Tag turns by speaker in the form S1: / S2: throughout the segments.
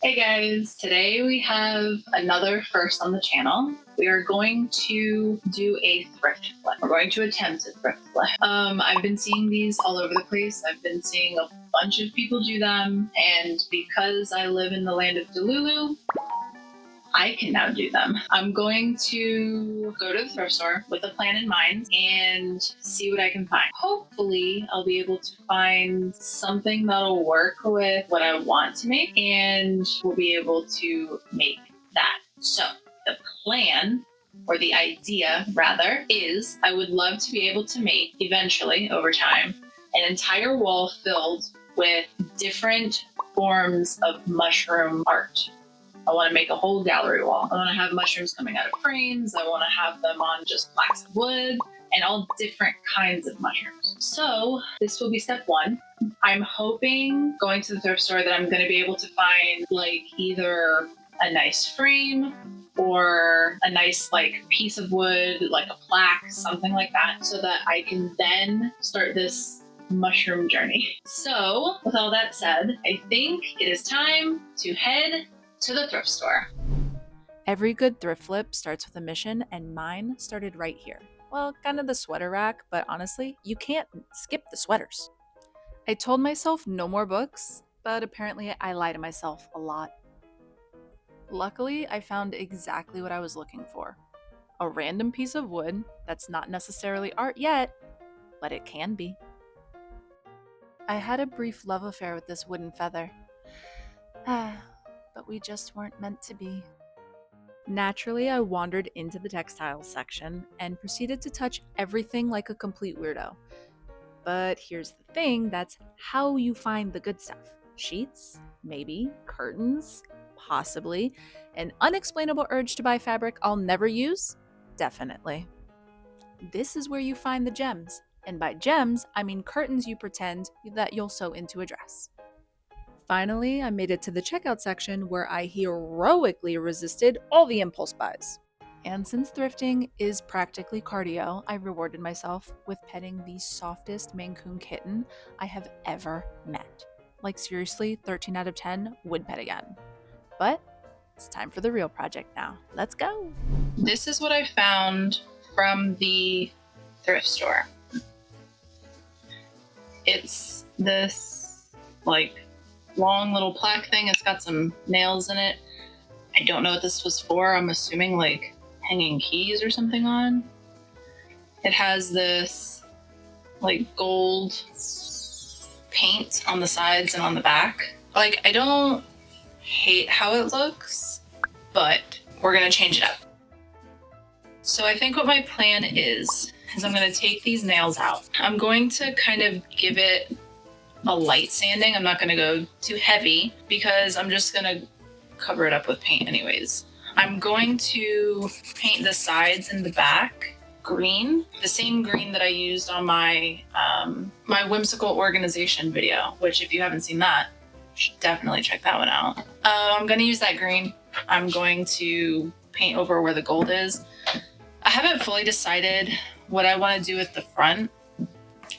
S1: Hey guys, today we have another first on the channel. We are going to do a thrift flip. We're going to attempt a thrift flip. I've been seeing these all over the place. I've been seeing a bunch of people do them, and because I live in the land of Delulu, I can now do them. I'm going to go to the thrift store with a plan in mind and see what I can find. Hopefully, I'll be able to find something that'll work with what I want to make, and we'll be able to make that. So, the plan, or the idea rather, is I would love to be able to make, eventually, over time, an entire wall filled with different forms of mushroom art. I want to make a whole gallery wall. I want to have mushrooms coming out of frames. I want to have them on just plaques of wood and all different kinds of mushrooms. So this will be step one. I'm hoping, going to the thrift store, that I'm going to be able to find like either a nice frame or a nice like piece of wood, like a plaque, something like that, so that I can then start this mushroom journey. So with all that said, I think it is time to head to the thrift store.
S2: Every good thrift flip starts with a mission, and mine started right here. Well, kind of the sweater rack, but honestly, you can't skip the sweaters. I told myself no more books, but apparently I lie to myself a lot. Luckily, I found exactly what I was looking for. A random piece of wood that's not necessarily art yet, but it can be. I had a brief love affair with this wooden feather. But we just weren't meant to be. Naturally, I wandered into the textiles section and proceeded to touch everything like a complete weirdo. But here's the thing, that's how you find the good stuff. Sheets, maybe, curtains, possibly. An unexplainable urge to buy fabric I'll never use? Definitely. This is where you find the gems. And by gems, I mean curtains you pretend that you'll sew into a dress. Finally, I made it to the checkout section where I heroically resisted all the impulse buys. And since thrifting is practically cardio, I rewarded myself with petting the softest Maine Coon kitten I have ever met. Like seriously, 13 out of 10 would pet again. But it's time for the real project now. Let's go!
S1: This is what I found from the thrift store. It's this like long little plaque thing. It's got some nails in it. I don't know what this was for. I'm assuming like hanging keys or something on. It has this like gold paint on the sides and on the back. Like, I don't hate how it looks, but we're gonna change it up. So I think what my plan is I'm gonna take these nails out. I'm going to kind of give it a light sanding. I'm not gonna go too heavy because I'm just gonna cover it up with paint anyways. I'm going to paint the sides and the back green, the same green that I used on my my whimsical organization video, which if you haven't seen that, you should definitely check that one out. I'm gonna use that green. I'm going to paint over where the gold is. I haven't fully decided what I want to do with the front.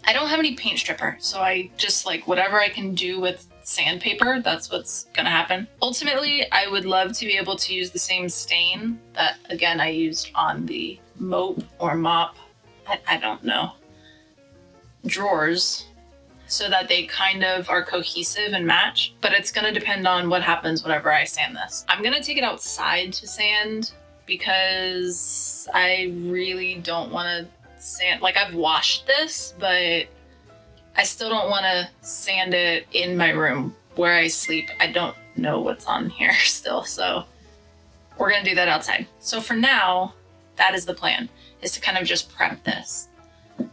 S1: I don't have any paint stripper, so I just like whatever I can do with sandpaper, that's what's gonna happen. Ultimately, I would love to be able to use the same stain that, again, I used on the mope or mop, I don't know, drawers, so that they kind of are cohesive and match, but it's gonna depend on what happens whenever I sand this. I'm gonna take it outside to sand because I really don't wanna sand, like I've washed this, but I still don't want to sand it in my room where I sleep. I don't know what's on here still, so we're gonna do that outside. So for now, that is the plan, is to kind of just prep this.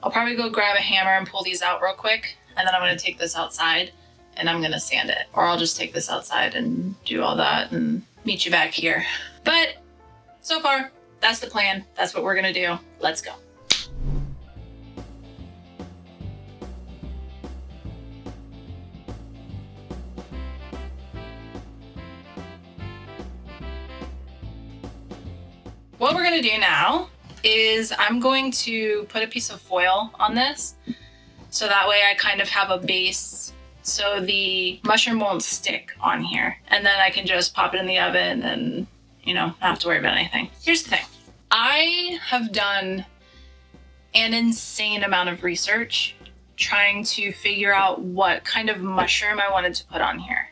S1: I'll probably go grab a hammer and pull these out real quick, and then I'm gonna take this outside and I'm gonna sand it. Or I'll just take this outside and do all that and meet you back here. But so far, that's the plan. That's what we're gonna do. Let's go. What we're gonna do now is I'm going to put a piece of foil on this, so that way I kind of have a base so the mushroom won't stick on here. And then I can just pop it in the oven and, not have to worry about anything. Here's the thing. I have done an insane amount of research trying to figure out what kind of mushroom I wanted to put on here.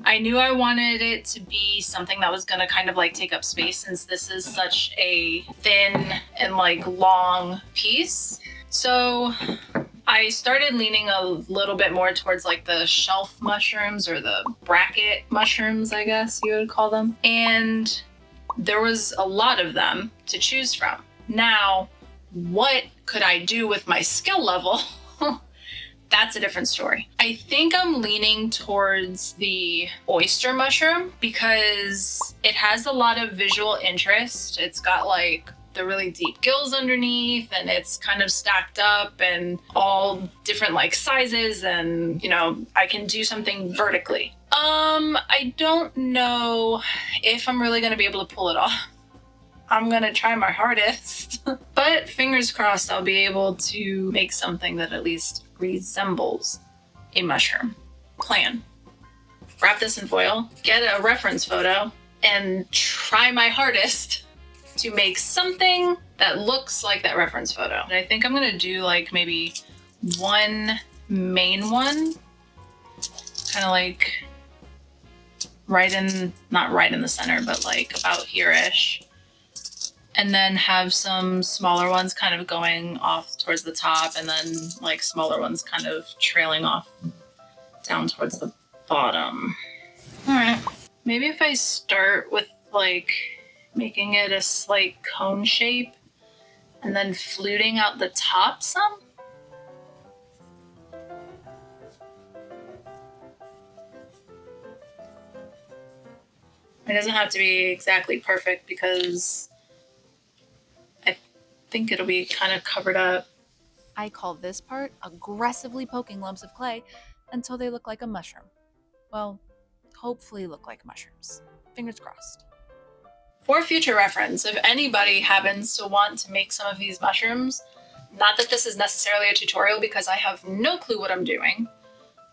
S1: I knew I wanted it to be something that was going to kind of like take up space, since this is such a thin and like long piece. So I started leaning a little bit more towards like the shelf mushrooms, or the bracket mushrooms, I guess you would call them. And there was a lot of them to choose from. Now, what could I do with my skill level? That's a different story. I think I'm leaning towards the oyster mushroom because it has a lot of visual interest. It's got like the really deep gills underneath, and it's kind of stacked up and all different like sizes, and I can do something vertically. I don't know if I'm really gonna be able to pull it off. I'm gonna try my hardest, but fingers crossed I'll be able to make something that at least resembles a mushroom. Plan. Wrap this in foil, get a reference photo, and try my hardest to make something that looks like that reference photo. And I think I'm gonna do like maybe one main one, kind of like not right in the center, but like about here-ish. And then have some smaller ones kind of going off towards the top, and then like smaller ones kind of trailing off down towards the bottom. All right. Maybe if I start with like making it a slight cone shape and then fluting out the top some. It doesn't have to be exactly perfect because I think it'll be kind of covered up.
S2: I call this part aggressively poking lumps of clay until they look like a mushroom. Well, hopefully look like mushrooms. Fingers crossed.
S1: For future reference, if anybody happens to want to make some of these mushrooms, not that this is necessarily a tutorial because I have no clue what I'm doing.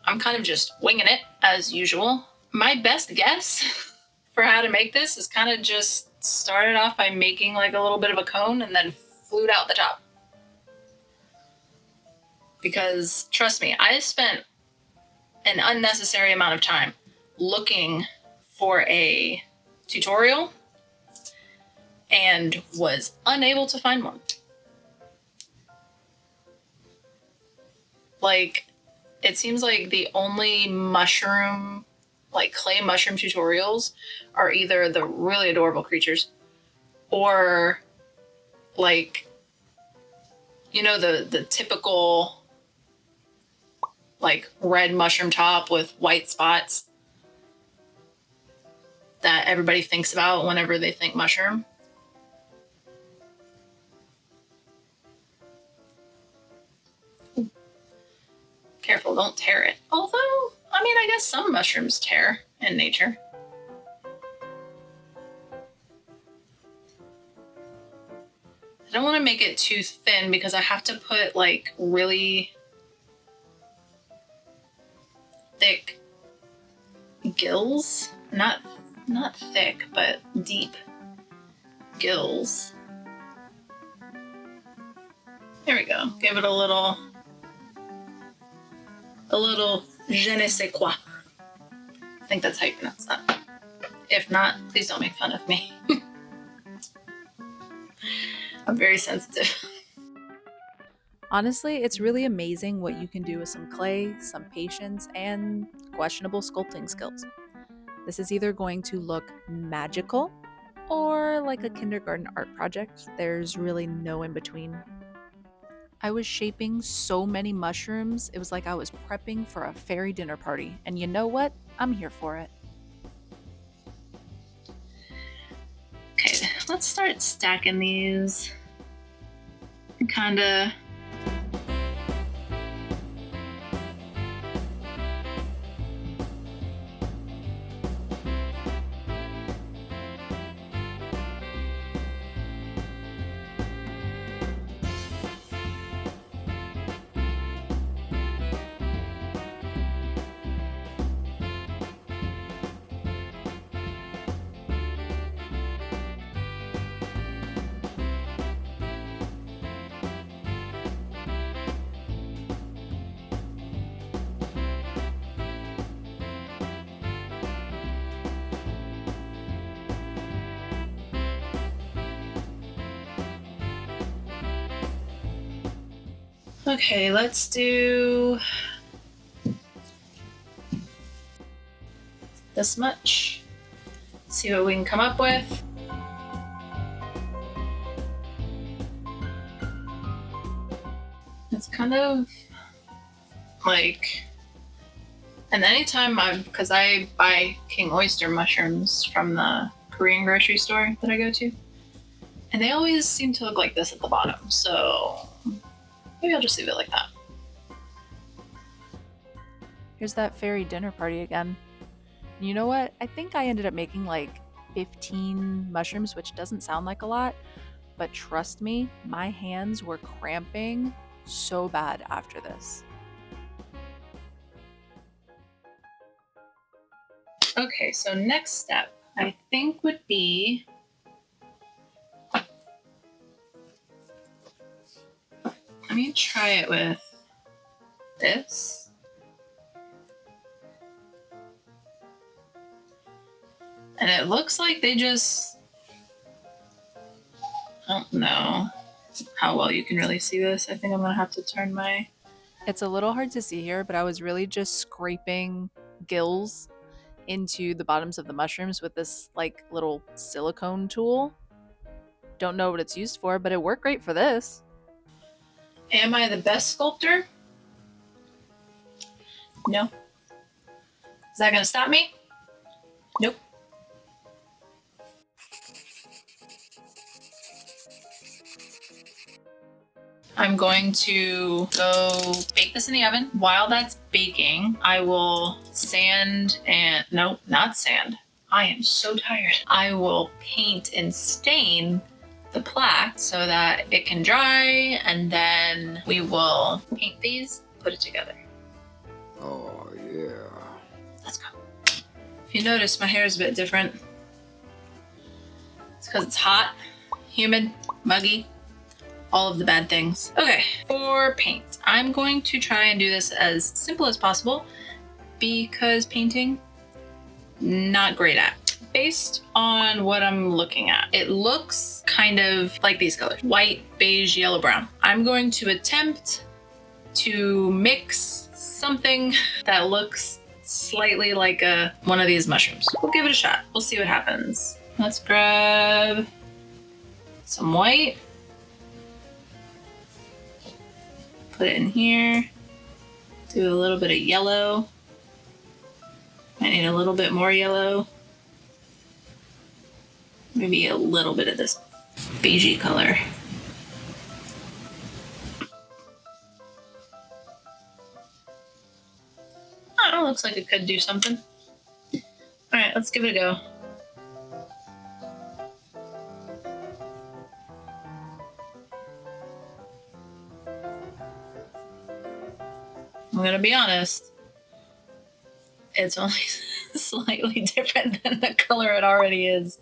S1: I'm kind of just winging it as usual. My best guess for how to make this is kind of just start it off by making like a little bit of a cone and then flute out the top. Because trust me, I spent an unnecessary amount of time looking for a tutorial and was unable to find one. Like, it seems like the only mushroom, like clay mushroom tutorials are either the really adorable creatures or like, you know, the typical like red mushroom top with white spots that everybody thinks about whenever they think mushroom. Ooh. Careful, don't tear it. Although, I mean, I guess some mushrooms tear in nature. I don't want to make it too thin because I have to put like really thick gills. Not thick, but deep gills. There we go. Give it a little je ne sais quoi. I think that's how you pronounce that. If not, please don't make fun of me. I'm very sensitive.
S2: Honestly, it's really amazing what you can do with some clay, some patience, and questionable sculpting skills. This is either going to look magical or like a kindergarten art project. There's really no in between. I was shaping so many mushrooms, it was like I was prepping for a fairy dinner party. And you know what? I'm here for it.
S1: Okay, let's start stacking these. Kinda. Okay, let's do this much. See what we can come up with. It's kind of like, and anytime because I buy king oyster mushrooms from the Korean grocery store that I go to, and they always seem to look like this at the bottom, so maybe I'll just leave it like that.
S2: Here's that fairy dinner party again. You know what? I think I ended up making like 15 mushrooms, which doesn't sound like a lot, but trust me, my hands were cramping so bad after this.
S1: Okay, so next step I think would be let me try it with this. And it looks like they just, I don't know how well you can really see this. I think I'm gonna have to turn my.
S2: It's a little hard to see here, but I was really just scraping gills into the bottoms of the mushrooms with this like little silicone tool. Don't know what it's used for, but it worked great for this.
S1: Am I the best sculptor? No. Is that gonna stop me? Nope. I'm going to go bake this in the oven. While that's baking, I will sand and, nope, not sand. I am so tired. I will paint and stain the plaque so that it can dry, and then we will paint these, put it together.
S3: Oh, yeah.
S1: Let's go. If you notice, my hair is a bit different. It's because it's hot, humid, muggy, all of the bad things. Okay, for paint, I'm going to try and do this as simple as possible because painting, not great at. Based on what I'm looking at, it looks kind of like these colors: white, beige, yellow, brown. I'm going to attempt to mix something that looks slightly like one of these mushrooms. We'll give it a shot. We'll see what happens. Let's grab some white. Put it in here. Do a little bit of yellow. I need a little bit more yellow. Maybe a little bit of this beigey color. Oh, looks like it could do something. All right, let's give it a go. I'm gonna be honest. It's only slightly different than the color it already is.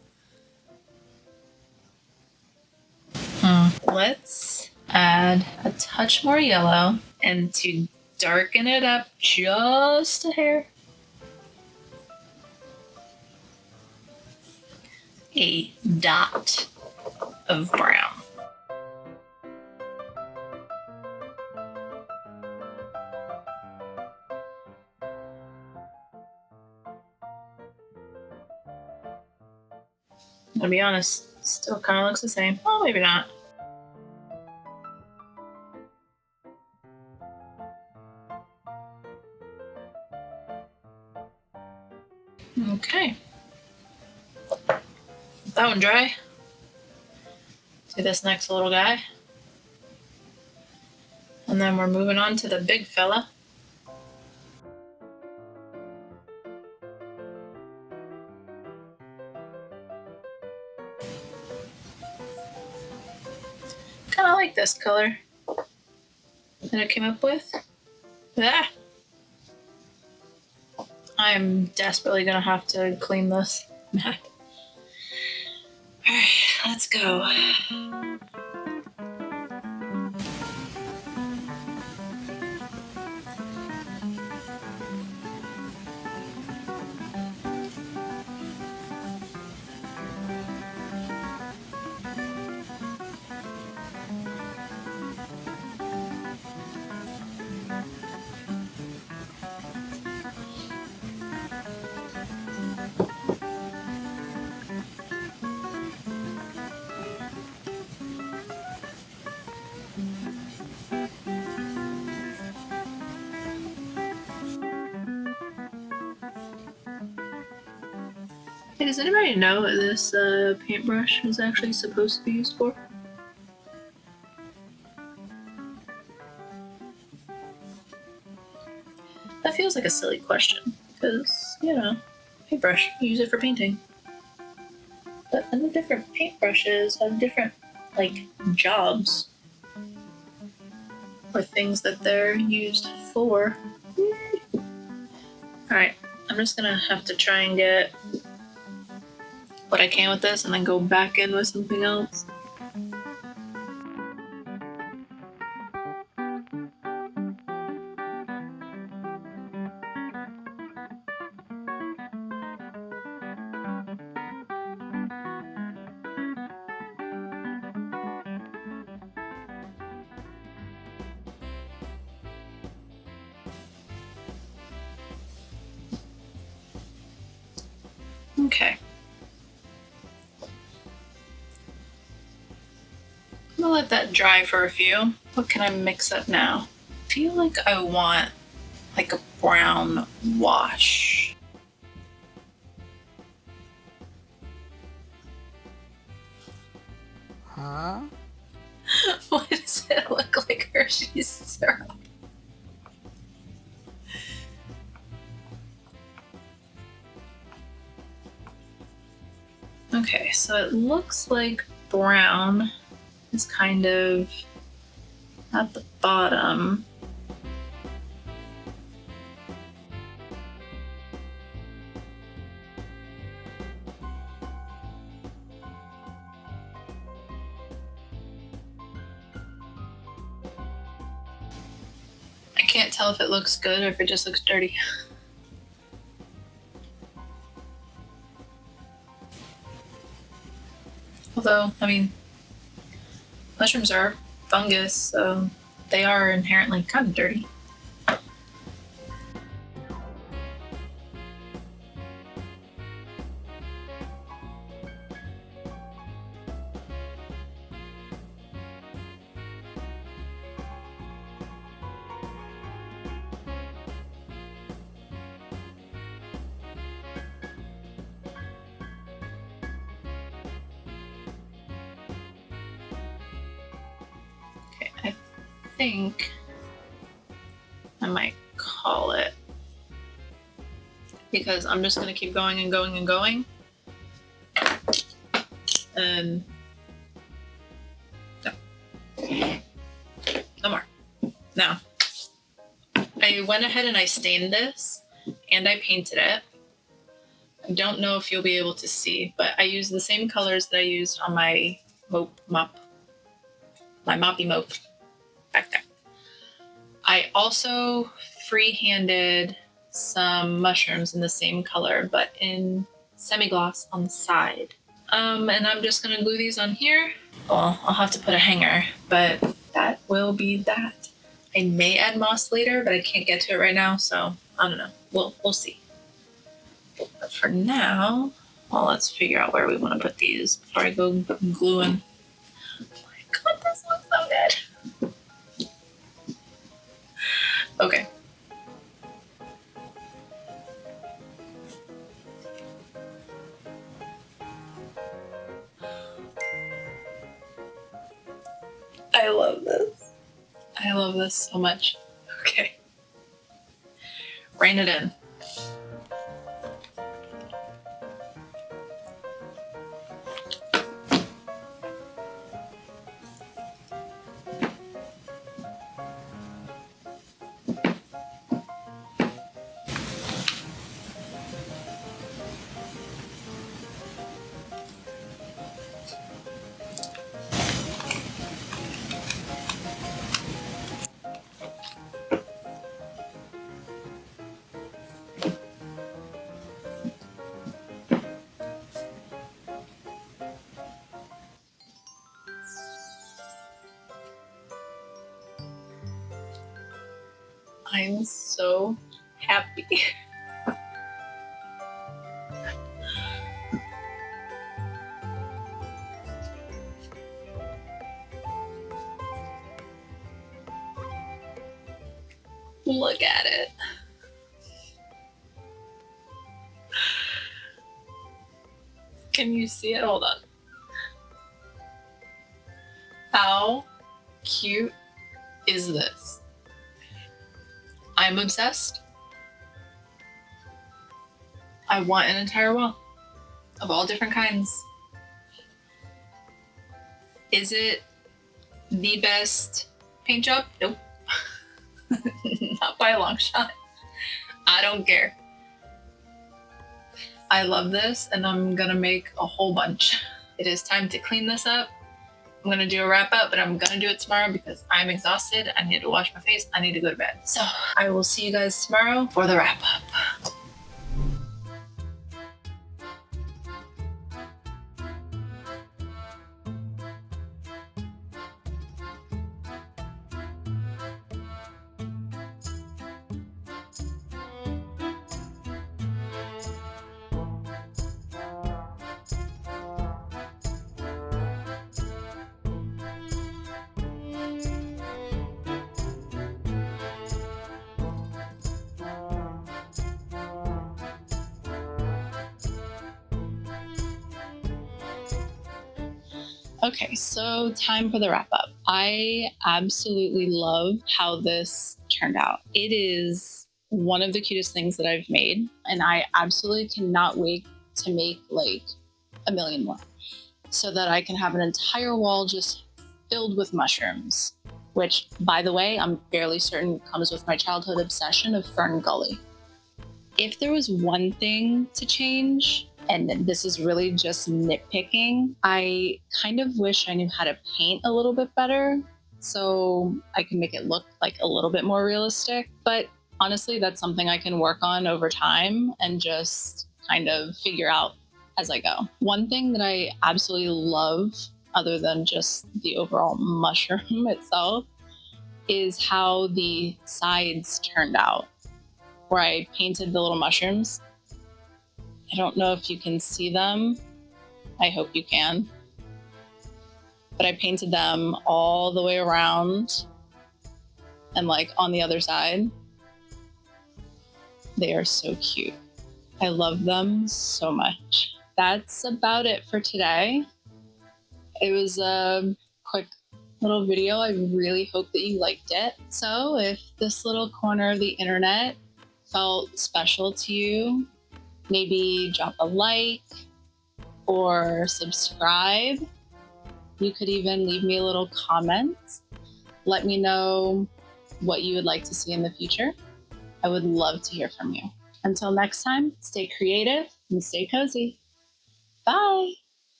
S1: Let's add a touch more yellow, and to darken it up just a hair, a dot of brown. I'm gonna be honest, still kind of looks the same. Oh, maybe not. Okay. Let that one dry. Do this next little guy. And then we're moving on to the big fella. Kind of like this color that I came up with. Ah! I'm desperately gonna have to clean this mat. Alright, let's go. Hey, does anybody know what this paintbrush is actually supposed to be used for? That feels like a silly question because, you know, paintbrush, you use it for painting. But then the different paintbrushes have different, like, jobs or things that they're used for. Alright, I'm just gonna have to try and get what I can with this and then go back in with something else. Okay. I'm gonna let that dry for a few. What can I mix up now? I feel like I want like a brown wash.
S3: Huh?
S1: Why does it look like Hershey's syrup? Okay, so it looks like brown is kind of at the bottom. I can't tell if it looks good or if it just looks dirty. Although, I mean, mushrooms are fungus, so they are inherently kind of dirty. Okay, I think I might call it because I'm just gonna keep going and going and going. And no more. Now, I went ahead and I stained this and I painted it. I don't know if you'll be able to see, but I used the same colors that I used on my my moppy mope back there. I also free-handed some mushrooms in the same color, but in semi-gloss on the side. And I'm just gonna glue these on here. Well, I'll have to put a hanger, but that will be that. I may add moss later, but I can't get to it right now, so I don't know. We'll see. But for now, well, let's figure out where we want to put these before I go gluing. Oh my god, this looks so good. Okay. I love this. I love this so much. Okay. Rein it in. I'm so happy. Look at it. Can you see it? Hold on. How cute is this? I'm obsessed. I want an entire wall of all different kinds. Is it the best paint job? Nope. Not by a long shot. I don't care. I love this and I'm gonna make a whole bunch. It is time to clean this up. I'm gonna do a wrap up, but I'm gonna do it tomorrow because I'm exhausted. I need to wash my face. I need to go to bed. So I will see you guys tomorrow for the wrap up. Okay, so time for the wrap up. I absolutely love how this turned out. It is one of the cutest things that I've made, and I absolutely cannot wait to make like a million more so that I can have an entire wall just filled with mushrooms, which, by the way, I'm fairly certain comes with my childhood obsession of Fern Gully. If there was one thing to change, and this is really just nitpicking, I kind of wish I knew how to paint a little bit better so I can make it look like a little bit more realistic. But honestly, that's something I can work on over time and just kind of figure out as I go. One thing that I absolutely love, other than just the overall mushroom itself, is how the sides turned out, where I painted the little mushrooms. I don't know if you can see them. I hope you can. But I painted them all the way around and like on the other side. They are so cute. I love them so much. That's about it for today. It was a quick little video. I really hope that you liked it. So if this little corner of the internet felt special to you, maybe drop a like or subscribe. You could even leave me a little comment. Let me know what you would like to see in the future. I would love to hear from you. Until next time, stay creative and stay cozy. Bye.